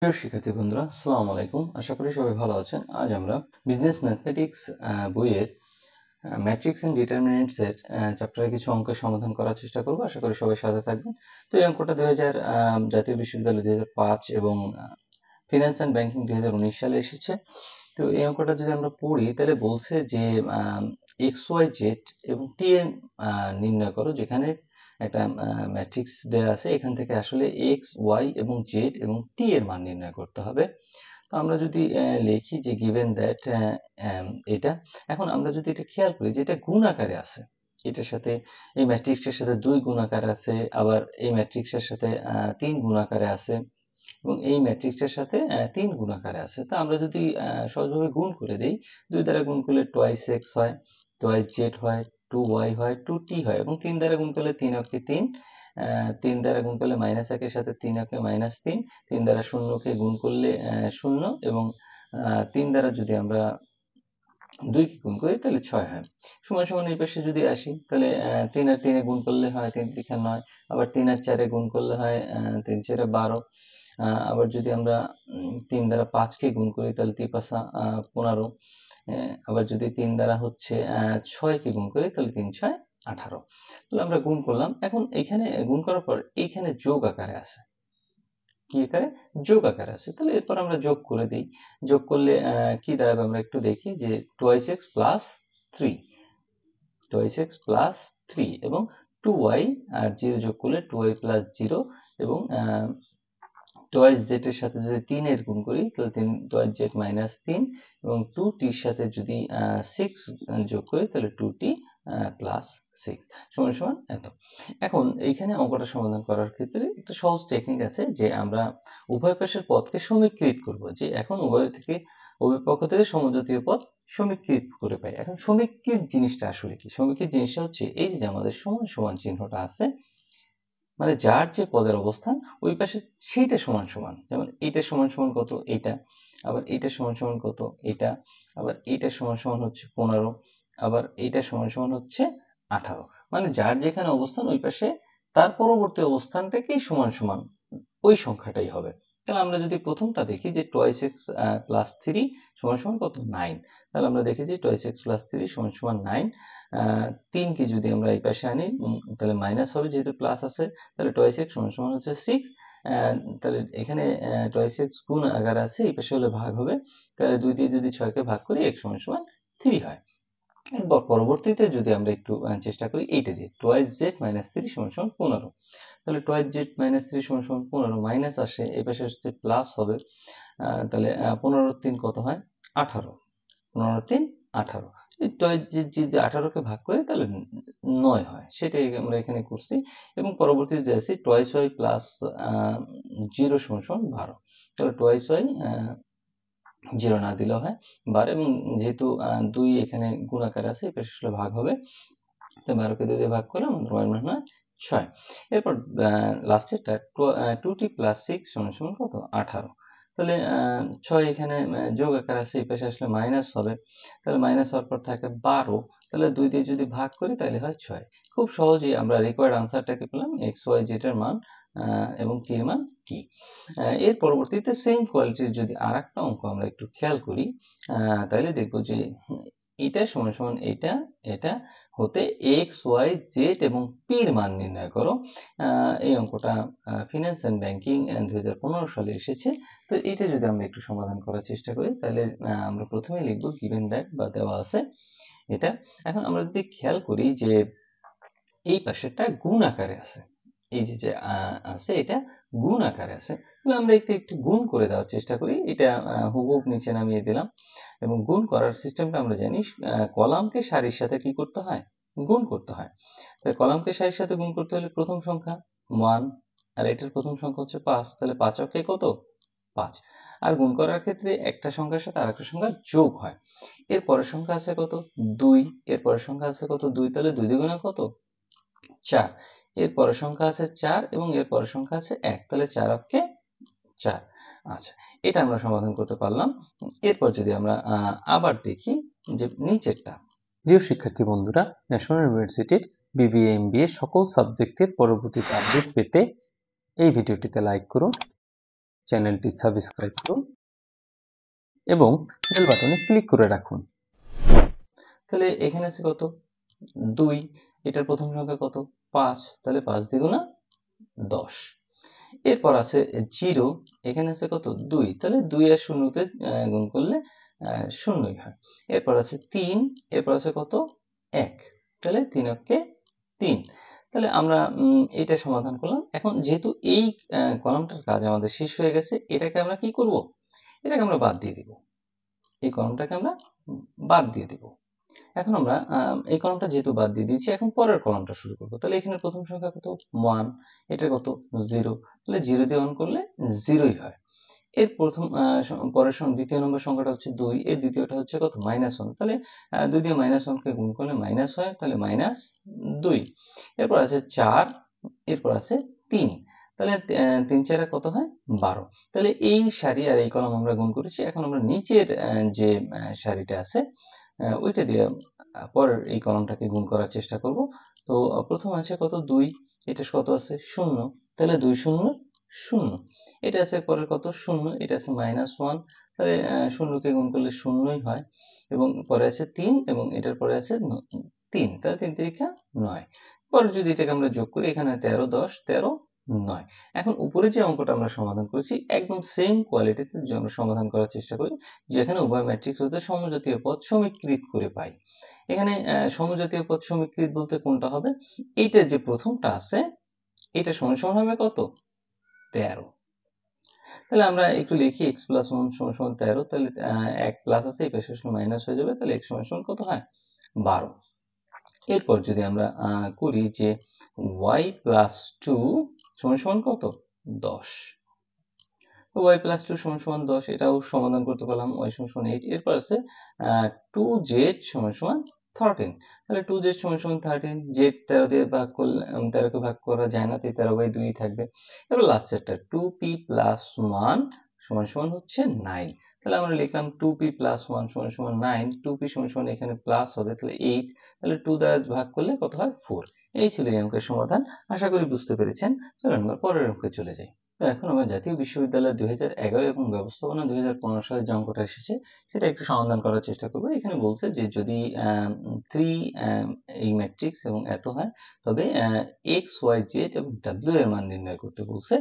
প্রিয় শিক্ষার্থী বন্ধুরা, আসসালামু আলাইকুম। আশা করি সবাই ভালো আছেন। আজ আমরা বিজনেস ম্যাথমেটিক্স বইয়ের ম্যাট্রিক্স এন্ড ডিটারমিনেন্টস এর চ্যাপ্টারে কিছু অঙ্কের সমাধান করার চেষ্টা করব। আশা করি সবাই সাথে থাকবেন। তো এই অঙ্কটা জাতীয় বিশ্ববিদ্যালয় 2005 এবং ফিনান্স অ্যান্ড ব্যাংকিং 2019 সালে এসেছে। তো এই অঙ্কটা যদি আমরা পড়ি তাহলে বলছে যে এক্স ওয়াই জেড এবং টি এর নির্ণয় করো, যেখানে একটা ম্যাট্রিক্স দেওয়া আছে। এখান থেকে আসলে এক্স ওয়াই এবং জেড এবং টি এর মান নির্ণয় করতে হবে। তো আমরা যদি লিখি যে গিভেন দ্যাট এটা, এখন আমরা যদি এটা খেয়াল করি যে এটা গুণ আকারে আছে, এটার সাথে এই ম্যাট্রিক্সের সাথে 2 গুণ আকারে আছে, আবার এই ম্যাট্রিক্সের সাথে 3 গুণ আকারে আছে এবং এই ম্যাট্রিক্সের সাথে 3 গুণ আকারে আছে। তো আমরা যদি সহজভাবে গুণ করে দেই, 2 দ্বারা গুণ করলে টোয়াইস এক্স হয়, টোয়াইস জেড হয়, 2y হয়, 2t হয় এবং 3 দ্বারা গুণ করলে 3 অক্ষে 3, 3 দ্বারা গুণ করলে মাইনাস একের সাথে 3 অক্ষে -3, 3 দ্বারা শূন্যকে গুণ করলে 0 এবং 3 দ্বারা যদি আমরা 2 কে গুণ করি তাহলে 6 হয়। সমান সমান এই পাশে যদি আসি তাহলে 3 আর 3 এ গুণ করলে হয় 3 3 9, আবার 3 আর 4 এ গুণ করলে হয় 3 4 12। আবার যদি আমরা 3 দ্বারা 5 কে গুণ করি তাহলে 3 5 15। আবার যদি 3 দ্বারা হচ্ছে 6 কে গুণ করি তাহলে 3 6 18। তাহলে আমরা গুণ করলাম। এখন এইখানে গুণ করার পর এইখানে যোগ আকারে আছে। কি আকারে? যোগ আকারে আছে। তাহলে এরপর আমরা যোগ করে দিই। যোগ করলে কি দাঁড়াবে আমরা একটু দেখি যে 2x প্লাস 3, 2x প্লাস 3 এবং 2y আর 0 যোগ করলে 2y প্লাস 0 এবং 2z এর সাথে যদি 3 এর গুণ করি তাহলে 2z মাইনাস 3 এবং 2t এর সাথে যদি 6 যোগ করি তাহলে 2t প্লাস 6 সমান সমান এত। এখন এইখানে অঙ্কটা সমাধান করার ক্ষেত্রে একটা সহজ টেকনিক আছে যে আমরা উভয় পাশের পদকে সমীকৃত করব, যে এখন উভয় পক্ষ থেকে সমজাতীয় পদ সমীকৃত করে পাই। এখন সমীকৃত জিনিসটা আসলে কি? সমীকৃত জিনিসটা হচ্ছে এই যে আমাদের সমান সমান চিহ্নটা আছে, মানে যার যে পদের অবস্থান ওই পাশে সেইটা সমান সমান। যেমন এইটা সমান সমান কত? এইটা। আবার এইটা সমান সমান কত? এইটা। আবার এইটা সমান সমান হচ্ছে 15, আবার এইটা সমান সমান হচ্ছে 18। মানে যার যেখানে অবস্থান ওই পাশে তার পরবর্তী অবস্থানটাকেই সমান সমান ওই সংখ্যাটাই হবে। তাহলে আমরা যদি প্রথমটা দেখি যে টোয়াইস এক্স প্লাস 3 সমান সমান কত? 9। তাহলে আমরা দেখি যে টোয়াইস এক্স প্লাস 3 সমান সমান 9। 3 কে যদি আমরা এই পাশে আনি তাহলে মাইনাস হবে, যেহেতু প্লাস আছে। তাহলে টোয়াইস এক্স সমান সমান হচ্ছে 6। তাহলে এখানে টোয়াইস এক্স গুণ আকারে আছে, এই পাশে হলে ভাগ হবে। তাহলে 2 দিয়ে যদি 6 কে ভাগ করি x সমান সমান 3 হয়। এরপর পরবর্তীতে যদি আমরা একটু চেষ্টা করি এইটা দিয়ে, টোয়াইস জেড মাইনাস 3 সমান সমান 15। তাহলে টোয়াইস জেড মাইনাস 3 সমান সমান 15, মাইনাস আসে এই পাশে হচ্ছে প্লাস হবে। তাহলে 15 র 3 কত হয়? 18। 15 র 3 18। এই টোয়াইস জেড যদি 18 কে ভাগ করে তাহলে 9 হয়, সেটাই আমরা এখানে করছি। এবং পরবর্তীতে আসি টোয়াইস ওয়াই প্লাস 0 সমান সমান 12। তাহলে টোয়াইস ওয়াই 0 না দিলেও হয় 12, এবং যেহেতু 2 এখানে গুণ আকারে আছে এই পাশে আসলে ভাগ হবে। তো 12 কে 2 দিয়ে ভাগ করলে আমাদের y মান হয় 6। এরপর লাস্টেরটা 2t প্লাস 6 সমান সমান কত? 18। তাহলে 6 এখানে যোগ আকারে আছে, এই পাশে আসলে মাইনাস হবে। তাহলে মাইনাস হওয়ার পর থাকে 12। তাহলে 2 দিয়ে যদি ভাগ করি তাহলে হয় 6। খুব সহজেই আমরা রিকোয়ার্ড আনসারটাকে পেলাম, x y z এর মান এবং t এর মান কি। এর পরবর্তীতে সেম কোয়ালিটির যদি আরেকটা অঙ্ক আমরা একটু খেয়াল করি তাহলে দেখব যে এটা সমান সমান এটা, এটা হতে এক্স ওয়াই জেড এবং পি এর মান নির্ণয় করো। এই অঙ্কটা ফিনান্স অ্যান্ড ব্যাংকিং 2015 সালে এসেছে। তো এটা যদি আমরা একটু সমাধান করার চেষ্টা করি তাহলে আমরা প্রথমে লিখব গিভেন দ্যাট, বা দেওয়া আছে এটা। এখন আমরা যদি খেয়াল করি যে এই পাশেরটা গুণ আকারে আছে, এই যে আছে এটা গুণ আকারে আছে, তাহলে আমরা একটু গুণ করে দেওয়ার চেষ্টা করি। এটা হুবহু নিচে নামিয়ে দিলাম। এবং গুণ করার সিস্টেমটা আমরা জানি, কলামকে সারির সাথে কি করতে হয়? গুণ করতে হয়। তাহলে কলামকে সারির সাথে গুণ করতে হলে প্রথম সংখ্যা 1 আর এটার প্রথম সংখ্যা হচ্ছে 5, তাহলে 5 অক্ষে কত? 5। আর গুণ করার ক্ষেত্রে একটা সংখ্যার সাথে আরেকটা সংখ্যা যোগ হয়। এর পরের সংখ্যা আছে কত? 2। এর পরের সংখ্যা আছে কত? 2। তাহলে 2 দ্বিগুণে কত? 4। এর পরের সংখ্যা আছে 4 এবং এর পরের সংখ্যা আছে 1, তাহলে 4 অক্ষে 4। আচ্ছা, এটা আমরা সমাধান করতে পারলাম। এরপর যদি আমরা আবার দেখি যে নিচেরটা। প্রিয় শিক্ষার্থী বন্ধুরা, ন্যাশনাল ইউনিভার্সিটির বিবিএ এমবিএ সকল সাবজেক্টের পরবর্তীতে আপডেট পেতে এই ভিডিওটিতে লাইক করুন, চ্যানেলটি সাবস্ক্রাইব করুন এবং বেল বাটনে ক্লিক করে রাখুন। তাহলে এখানে আছে কত 2, এটার প্রথম সংখ্যা কত 5, তাহলে 5 দ্বিগুণা 10। এরপর আছে 0, এখানে আছে কত 2, তাহলে 2 আর 0 তে গুণ করলে 0ই হয়। এরপর আছে 3, এরপর আছে কত 1, তাহলে 3 অক্ষে 3। তাহলে আমরা এটা সমাধান করলাম। এখন যেহেতু এই কলামটার কাজ আমাদের শেষ হয়ে গেছে, এটাকে আমরা কি করব, এটাকে আমরা বাদ দিয়ে দিব, এই কলামটাকে আমরা বাদ দিয়ে দিব। এখন আমরা এই কলামটা যেহেতু বাদ দিয়ে দিয়েছি, এখন পরের কলামটা শুরু করব। তাহলে এখানে প্রথম সংখ্যা কত 1, এটা কত 0, তাহলে 0 দিয়ে অন করলে 0ই হয়। এর প্রথম পরের দ্বিতীয় নম্বর সংখ্যাটা হচ্ছে 2, এর দ্বিতীয়টা হচ্ছে কত -1, তাহলে 2 দিয়ে -1কে গুণ করলে মাইনাস হয়, তাহলে -2। এরপর আছে 4, এরপর আছে 3, তাহলে 3 4 কত হয় 12। তাহলে এই সারি আর এই কলাম আমরা গুণ করেছি। এখন আমরা নিচের যে সারিটা আছে ওইটা দিয়ে পরের এই কলামটাকে গুণ করার চেষ্টা করব। তো প্রথম আছে কত 2, এটা কত আছে 0, তাহলে 2 0 0, এটা আছে পরের কত 0, এটা আছে -1, তাহলে 0কে গুণ করলে 0ই হয়। এবং পরে আছে 3 এবং এটার পরে আছে 3, তাহলে 3 3 9। পরে যদি এটাকে আমরা যোগ করি, এখানে 13 10 13 9। এখন উপরে যে অঙ্কটা আমরা সমাধান করেছি একদম সেম কোয়ালিটিতে যে আমরা সমাধান করার চেষ্টা করি, যেখানে উভয় ম্যাট্রিক্স হতে সমজাতীয় পদ সমীকৃত করে পাই। এখানে সমজাতীয় পদ সমীকৃত বলতে কোনটা হবে, এইটার যে প্রথমটা আছে এটা সমান সমান হবে কত 13। তাহলে আমরা একটু লিখি x + 1 = 13, তাহলে 1 প্লাস আছে এই পাশে আসলে মাইনাস হয়ে যাবে, তাহলে x সমান কত হয় 12। এরপর যদি আমরা করি যে y + 2 সমান কত 10, তো y + 2 = 10, এটাও সমাধান করতে পারলাম। y = 8। এরপর আছে 2z = 13, তাহলে 2z = 13, z 13 দিয়ে ভাগ করলে 13 কে ভাগ করা যায় না, তাই 13/2 থাকবে। এবার লাস্টেরটা 2p + 1 = হচ্ছে 9, তাহলে আমরা লিখলাম 2p + 1 = 9, 2p = এখানে প্লাস হবে, তাহলে 8, তাহলে 2 দ্বারা ভাগ করলে কত হয় 4। এই ছিল এই অঙ্কের সমাধান। আশা করি বুঝতে পেরেছেন। চলুন আমরা পরের অঙ্কে চলে যাই। তো এখন আমরা জাতীয় বিশ্ববিদ্যালয় 2011 এবং ব্যবস্থাপনা 2015 সালে যে অঙ্কটা এসেছে সেটা একটু সমাধান করার চেষ্টা করব। এখানে বলছে যে যদি 3 এই ম্যাট্রিক্স এবং এত হয়, তবে x y z এবং w এর মান নির্ণয় করতে বলছে।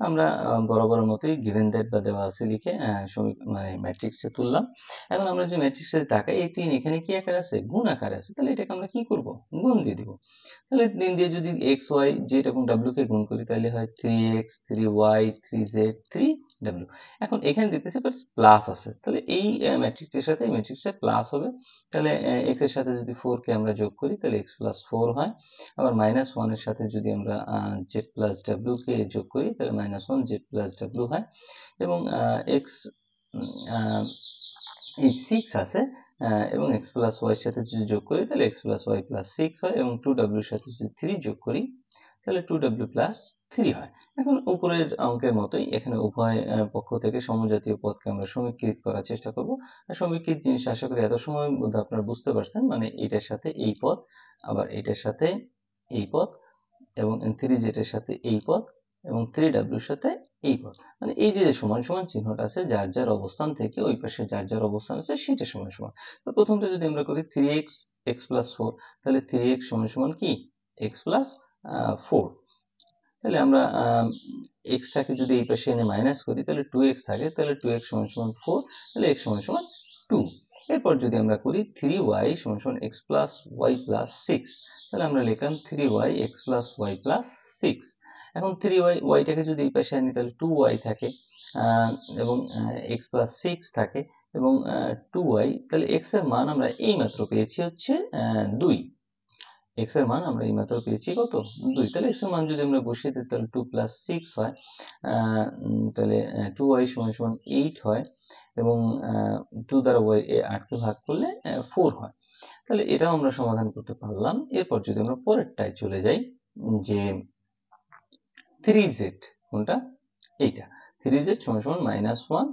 আমরা বরাবরের মতোই গিভেন দ্যাট বা দেওয়া আছে লিখে মানে ম্যাট্রিক্সটা তুললাম। এখন আমরা যে ম্যাট্রিক্সে তাকাই, এই 3 এখানে কি আকারে আছে, গুণ আকারে আছে, তাহলে এটাকে আমরা কি করব, গুণ দিয়ে দিব। তাহলে 3 দিয়ে যদি x y z এবং w কে গুণ করি, তাহলে হয় 3x 3y 3z 3w। এখন এখানে দেখতেছি প্লাস আছে, তাহলে এই ম্যাট্রিক্সের সাথে এই ম্যাট্রিক্সের প্লাস হবে। তাহলে x এর সাথে যদি 4 কে আমরা যোগ করি, তাহলে x + 4 হয়। আবার -1 এর সাথে যদি আমরা z + w কে যোগ করি, তাহলে -1 z + w হয়। এবং x এই 6 আছে, এবং x + y এর সাথে যদি যোগ করি, তাহলে x + y + 6 হয়। এবং 2w এর সাথে যদি 3 যোগ করি, তাহলে 2w + 3 হয়। এখন উপরের অঙ্কের মতোই এখানে উভয় পক্ষ থেকে সমজাতীয় পদকে আমরা সমীকৃত করার চেষ্টা করব। আর সমীকৃত জিনিস আশা করি এত সময়ের মধ্যে আপনারা বুঝতে পারছেন, মানে এটার সাথে এই পদ, আবার এটার সাথে এই পদ, এবং 3z এর সাথে এই পদ, এবং 3w এর সাথে এই পদ। মানে এই যে সমান সমান চিহ্নটা আছে, যার যার অবস্থান থেকে ওই পাশে যার যার অবস্থান আছে সেটা সমান সমান। তো প্রথমটা যদি আমরা করি 3x x + 4, তাহলে 3x সমান কি x + 4। তাহলে আমরা x টাকে যদি এই পাশে এনে মাইনাস করি, তাহলে 2x থাকে, তাহলে 2x = 4, তাহলে x = 2। এরপর যদি আমরা করি 3y = x + y + 6, তাহলে আমরা লিখলাম 3y x + y + 6। এখন 3y টাকে যদি এই পাশে আনি, তাহলে 2y থাকে, এবং x + 6 থাকে, এবং 2y, তাহলে x এর মান আমরা এইমাত্র পেয়েছি হচ্ছে 2। x এর মান আমরা এইমাত্র পেয়েছি কত 2, তাহলে x এর মান যদি আমরা বসিয়ে দিই, তাহলে 2 + 6 হয়, তাহলে 2y = 8 হয়, এবং 2 দ্বারা 8 কে ভাগ করলে 4 হয়। তাহলে এটাও আমরা সমাধান করতে পারলাম। এরপর যদি আমরা পরেরটায় চলে যাই, যে 3z, কোনটা এইটা, 3z = -1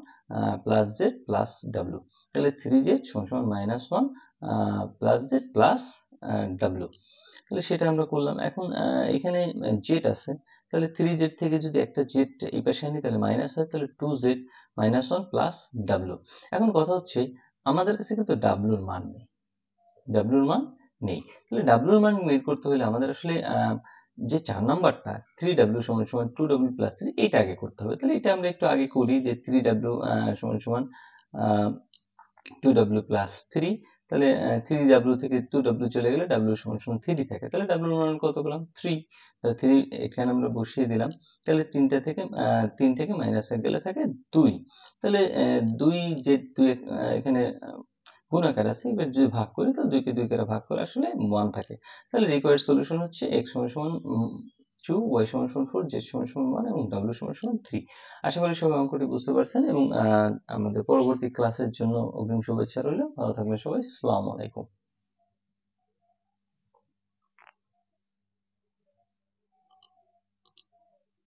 plus z plus w, তাহলে 3z = -1 plus z plus w, তাহলে সেটা আমরা করলাম। এখন এখানে z আছে, তাহলে 3z থেকে যদি একটা z এই পাশে আনি তাহলে মাইনাস হয়, তাহলে 2z মাইনাস 1 প্লাস w। এখন কথা হচ্ছে আমাদের কাছে কিন্তু w এর মান নেই, w এর মান নেই। তাহলে w এর মান বের করতে হলে আমাদের আসলে যে 4 নাম্বারটা 3w সমান সমান 2w প্লাস 3 এইটা আগে করতে হবে। তাহলে এটা আমরা একটু আগে করি যে 3w সমান সমান 2w প্লাস 3, তাহলে 3w থেকে 2w চলে গেলে w সমান সমান 3 থাকে, তাহলে w এর মান কত পেলাম 3, তাহলে 3 এখানে আমরা বসিয়ে দিলাম। তাহলে 3 থেকে মাইনাস 1 গেলে থাকে 2, তাহলে 2 যে 2 এখানে গুণ আকার আছে, এবার যদি ভাগ করি তাহলে 2 কে 2 দ্বারা ভাগ করে আসলে 1 থাকে। তাহলে রিকোয়ার্ড সলিউশন হচ্ছে x সমান সমান 2, y সমান সমান 4, z সমান সমান 1 এবং w সমান সমান 3। আশা করি সবাই অঙ্কটি বুঝতে পারছেন এবং আমাদের পরবর্তী ক্লাসের জন্য অগ্রিম শুভেচ্ছা রইল। ভালো থাকবেন সবাই। আসসালামু আলাইকুম।